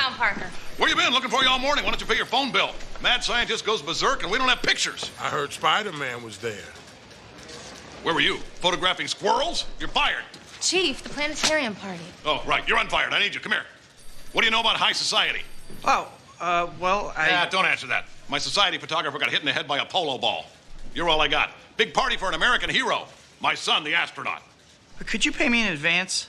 found Parker. Where you been? Looking for you all morning. Why don't you pay your phone bill? Mad scientist goes berserk and we don't have pictures. I heard Spider-Man was there. Where were you? Photographing squirrels? You're fired. Chief, the planetarium party. Oh, right. You're unfired. I need you. Come here. What do you know about high society? Oh, well, Don't answer that. My society photographer got hit in the head by a polo ball. You're all I got. Big party for an American hero. My son, the astronaut. Could you pay me in advance?